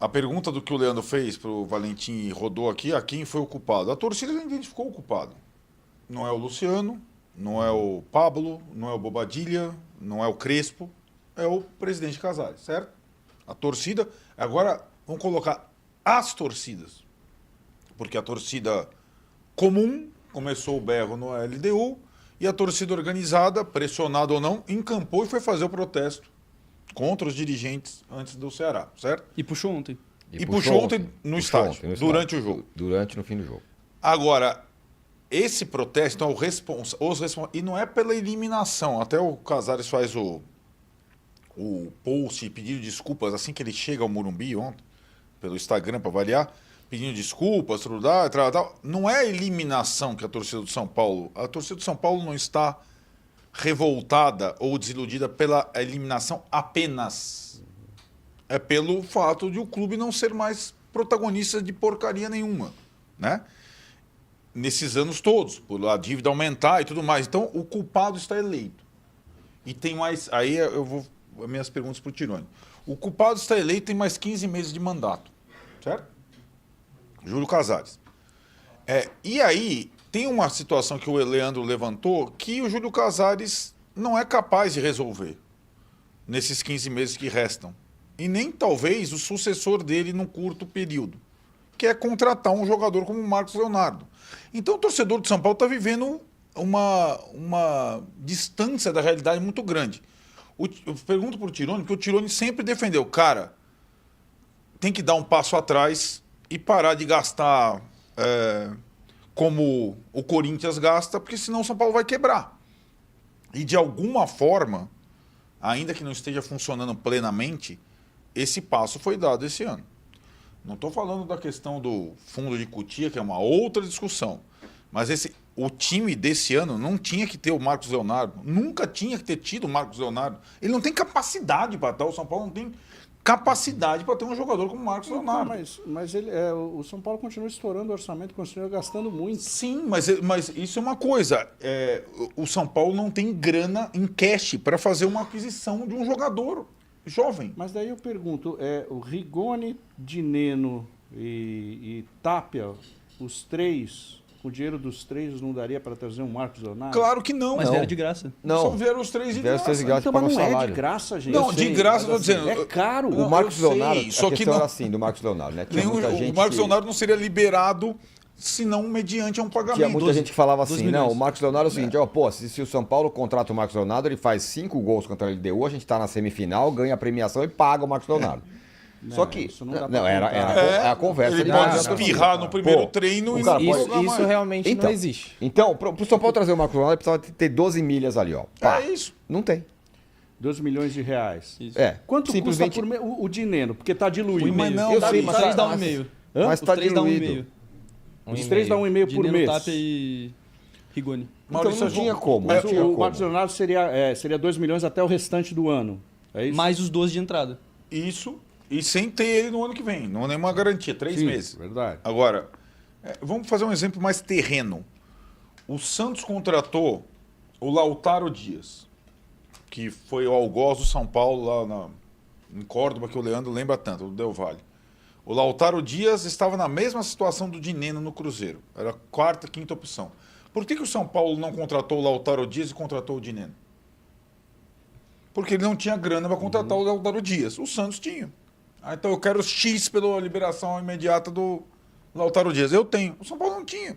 a pergunta do que o Leandro fez para o Valentim e rodou aqui, a quem foi o culpado? A torcida já identificou o culpado. Não é o Luciano, não é o Pablo, não é o Bobadilha, não é o Crespo, é o presidente Casares, certo? A torcida... Agora, vamos colocar as torcidas. Porque a torcida comum começou o berro no LDU e a torcida organizada, pressionada ou não, encampou e foi fazer o protesto contra os dirigentes antes do Ceará, certo? E puxou ontem. E puxou ontem no estádio, durante o jogo. Durante, no fim do jogo. Agora, esse protesto, então, e não é pela eliminação, até o Casares faz o post pedindo desculpas assim que ele chega ao Morumbi ontem, pelo Instagram para variar, pedindo desculpas, tal. Não é a eliminação que a torcida do São Paulo... A torcida do São Paulo não está revoltada ou desiludida pela eliminação apenas. É pelo fato de o clube não ser mais protagonista de porcaria nenhuma, né? Nesses anos todos, por a dívida aumentar e tudo mais. Então, o culpado está eleito. E tem mais... Aí eu vou... As minhas perguntas para o Tironi. O culpado está eleito e tem mais 15 meses de mandato, certo? Júlio Casares. E aí, tem uma situação que o Leandro levantou que o Júlio Casares não é capaz de resolver nesses 15 meses que restam. E nem, talvez, o sucessor dele num curto período, que é contratar um jogador como o Marcos Leonardo. Então, o torcedor de São Paulo está vivendo uma distância da realidade muito grande. Eu pergunto para o Tironi, porque o Tironi sempre defendeu, cara, tem que dar um passo atrás e parar de gastar como o Corinthians gasta, porque senão o São Paulo vai quebrar. E de alguma forma, ainda que não esteja funcionando plenamente, esse passo foi dado esse ano. Não estou falando da questão do fundo de cutia, que é uma outra discussão, mas o time desse ano não tinha que ter o Marcos Leonardo, nunca tinha que ter tido o Marcos Leonardo. Ele não tem capacidade para estar, o São Paulo não tem capacidade para ter um jogador como o Marcos Leonardo. Mas o São Paulo continua estourando o orçamento, continua gastando muito. Sim, mas isso é uma coisa. O São Paulo não tem grana em cash para fazer uma aquisição de um jogador jovem. Mas daí eu pergunto, o Rigoni, Dineno e Tapia, os três... O dinheiro dos três não daria para trazer um Marcos Leonardo? Claro que não. Mas vieram de graça. Não. Só vieram os três de graça. Então, mas não é de graça, gente. Não, de graça eu estou dizendo. É caro. O Marcos Leonardo, só a que questão não, era assim, do Marcos Leonardo, né? o Marcos Leonardo não seria liberado senão mediante um pagamento. Tinha muita gente que falava assim, milhões. não, o Marcos Leonardo é o seguinte, se o São Paulo contrata o Marcos Leonardo, ele faz 5 gols contra a LDU, a gente tá na semifinal, ganha a premiação e paga o Marcos Leonardo. Só que isso não dá pra não era a conversa. Ele de pode base da espirrar torcida. no primeiro Pô, treino o e cara não pode- jogar Isso mais. realmente não existe. Então, pro São Paulo trazer o Marcos Leonardo, ele precisava ter 12 milhas ali, ó. Pá. É isso. Não tem. 12 milhões de reais. Isso. Quanto simplesmente... custa por o Dineno? Porque tá diluído. Mas não, Eu tá sei, ali, mas Os três dá tá- 1,5. Mas Os tá três dá diluído. 1,5. Os três dão 1,5 por Dineno, mês. Tapia e Rigoni. Então Maurício, não tinha como. Mas não tinha o como. Marcos Leonardo seria 2 milhões até o restante do ano. É isso? Mais os 12 de entrada. Isso, e sem ter ele no ano que vem. Não é nenhuma garantia, 3 Sim, meses. verdade. Agora, vamos fazer um exemplo mais terreno. O Santos contratou o Lautaro Dias, que foi o algoz do São Paulo lá em Córdoba, que o Leandro lembra tanto, do Del Valle. O Lautaro Dias estava na mesma situação do Dineno no Cruzeiro. Era a quarta, quinta opção. Por que o São Paulo não contratou o Lautaro Dias e contratou o Dineno? Porque ele não tinha grana para contratar o Lautaro Dias. O Santos tinha. Então eu quero X pela liberação imediata do Lautaro Dias. Eu tenho. O São Paulo não tinha.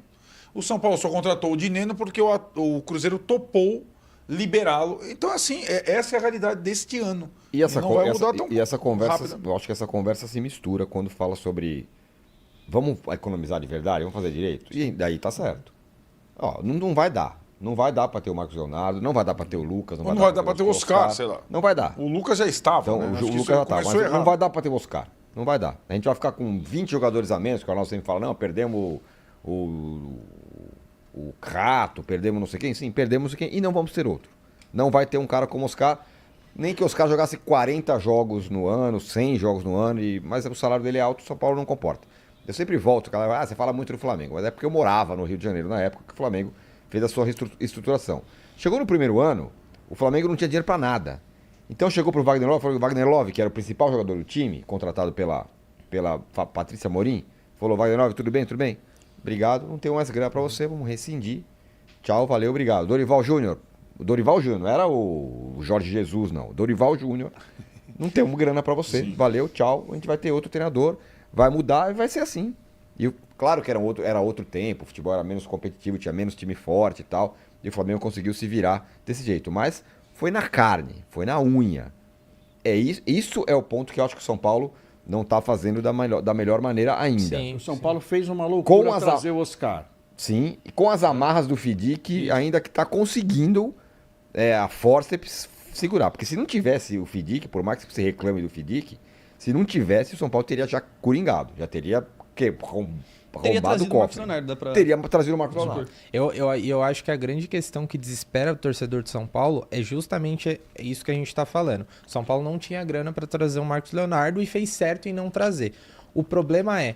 O São Paulo só contratou o Dineno porque o Cruzeiro topou liberá-lo. Então, assim, essa é a realidade deste ano. E essa, não vai mudar tão essa conversa, rápido. eu acho que essa conversa se mistura quando fala sobre vamos economizar de verdade, vamos fazer direito. E daí tá certo. Ó, não vai dar. Não vai dar para ter o Marcos Leonardo, não vai dar para ter o Lucas, Não vai dar para ter o Oscar, sei lá. Não vai dar. O Lucas já estava, Então, né? o Acho que Lucas isso já tá, começou mas errado. não vai dar para ter o Oscar. Não vai dar. A gente vai ficar com 20 jogadores a menos, que o Arnaldo sempre fala, não, perdemos o Crato, perdemos não sei quem. Sim, perdemos não sei quem, e não vamos ter outro. Não vai ter um cara como o Oscar, nem que o Oscar jogasse 40 jogos no ano, 100 jogos no ano, mas o salário dele é alto, o São Paulo não comporta. Eu sempre volto, cara, você fala muito do Flamengo, mas é porque eu morava no Rio de Janeiro na época que o Flamengo fez a sua reestruturação. Chegou no primeiro ano, o Flamengo não tinha dinheiro para nada. Então chegou pro Wagner Love, falou que o Wagner Love, que era o principal jogador do time, contratado pela pela Patrícia Morim, falou, Wagner, tudo bem, tudo bem? Obrigado, não tenho mais grana para você, vamos rescindir. Tchau, valeu, obrigado. Dorival Júnior, o Dorival Júnior, não era o Jorge Jesus, não. O Dorival Júnior, não temos grana para você, Sim. valeu, tchau, a gente vai ter outro treinador, vai mudar e vai ser assim. E claro que era outro tempo, o futebol era menos competitivo, tinha menos time forte e tal, e o Flamengo conseguiu se virar desse jeito. Mas foi na carne, foi na unha. Isso é o ponto que eu acho que o São Paulo não está fazendo da melhor maneira ainda. Sim. O São Paulo fez uma loucura Com as trazer o Oscar. Sim, e com as amarras do Fidic, ainda que está conseguindo a forceps segurar. Porque se não tivesse o Fidic, por mais que você reclame do Fidic, se não tivesse, o São Paulo teria já coringado. Já teria Teria roubado o trazido o Marcos cofre. Leonardo, dá pra... Teria trazido o Marcos Leonardo. Eu acho que a grande questão que desespera o torcedor de São Paulo é justamente isso que a gente está falando. São Paulo não tinha grana para trazer o Marcos Leonardo e fez certo em não trazer. O problema é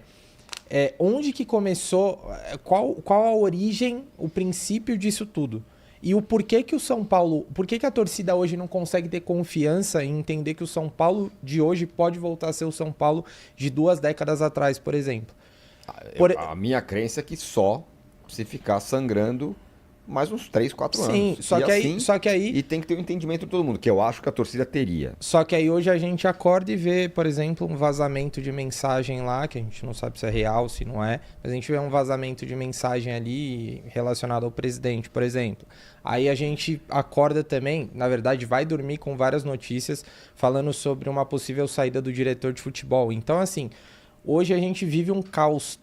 onde que começou, qual a origem, o princípio disso tudo? E o porquê que o São Paulo, por que a torcida hoje não consegue ter confiança em entender que o São Paulo de hoje pode voltar a ser o São Paulo de 2 décadas atrás, por exemplo? A minha crença é que só se ficar sangrando mais uns 3, 4 anos. Sim, só que aí E tem que ter um entendimento de todo mundo, que eu acho que a torcida teria. Só que aí hoje a gente acorda e vê, por exemplo, um vazamento de mensagem lá, que a gente não sabe se é real, se não é, mas a gente vê um vazamento de mensagem ali relacionado ao presidente, por exemplo. Aí a gente acorda também, na verdade vai dormir com várias notícias falando sobre uma possível saída do diretor de futebol. Então, assim, hoje a gente vive um caos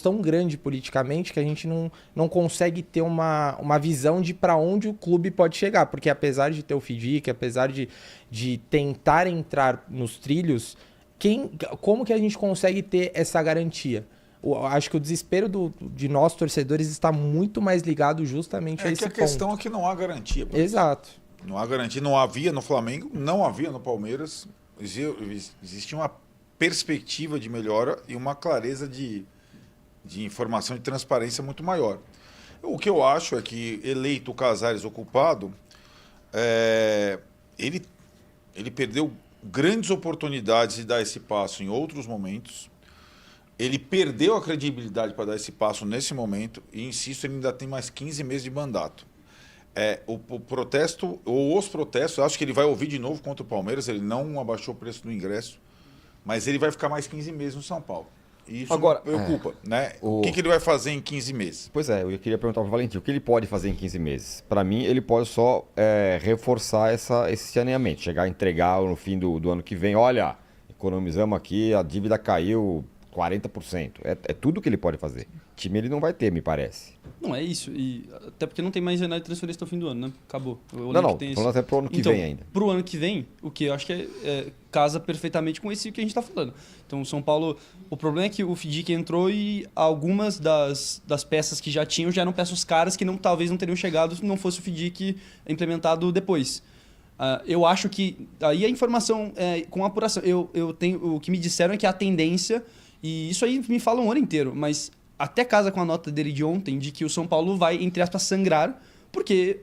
tão grande politicamente que a gente não consegue ter uma visão de para onde o clube pode chegar. Porque apesar de ter o Fidic, apesar de tentar entrar nos trilhos, como que a gente consegue ter essa garantia? Acho que o desespero de nós, torcedores, está muito mais ligado justamente a esse que a ponto. questão é que não há garantia. Por isso. Exato. Não há garantia. Não havia no Flamengo, não havia no Palmeiras. Existia uma perspectiva de melhora e uma clareza de informação e transparência muito maior. O que eu acho é que, eleito o Casares ocupado, ele perdeu grandes oportunidades de dar esse passo em outros momentos. Ele perdeu a credibilidade para dar esse passo nesse momento e, insisto, ele ainda tem mais 15 meses de mandato. O protesto, ou os protestos, eu acho que ele vai ouvir de novo contra o Palmeiras, ele não abaixou o preço do ingresso, mas ele vai ficar mais 15 meses no São Paulo. E isso Agora, me preocupa, né? o- O que ele vai fazer em 15 meses? Pois é, eu queria perguntar para o Valentim, o que ele pode fazer em 15 meses? Para mim, ele pode só reforçar esse saneamento, chegar a entregar no fim do ano que vem, olha, economizamos aqui, a dívida caiu 40%. É tudo que ele pode fazer. Time ele não vai ter, me parece. Não, é isso. E até porque não tem mais janela de transferência no fim do ano, né? Acabou. Eu Não, lembro que tem falando isso. até pro ano que Então, vem ainda. Pro ano que vem, o que eu acho que casa perfeitamente com esse que a gente tá falando. Então, o São Paulo, o problema é que o Fidic entrou e algumas das peças que já tinham já eram peças caras que talvez não teriam chegado se não fosse o Fidic implementado depois. Eu acho que aí a informação com apuração. Eu tenho, o que me disseram é que a tendência, e isso aí me fala um ano inteiro, mas até casa com a nota dele de ontem, de que o São Paulo vai, entre aspas, sangrar, porque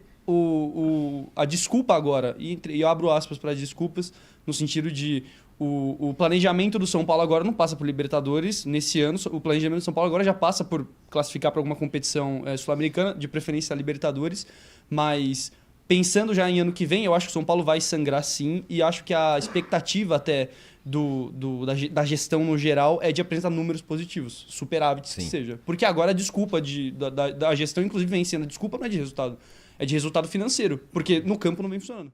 a desculpa agora, e eu abro aspas para desculpas, no sentido de o planejamento do São Paulo agora não passa por Libertadores nesse ano, o planejamento do São Paulo agora já passa por classificar para alguma competição sul-americana, de preferência a Libertadores, mas pensando já em ano que vem, eu acho que o São Paulo vai sangrar sim, e acho que a expectativa até da gestão no geral é de apresentar números positivos, superávites que Sim. seja. Porque agora a desculpa da gestão, inclusive, vem sendo, a desculpa não é de resultado, é de resultado financeiro, porque no campo não vem funcionando.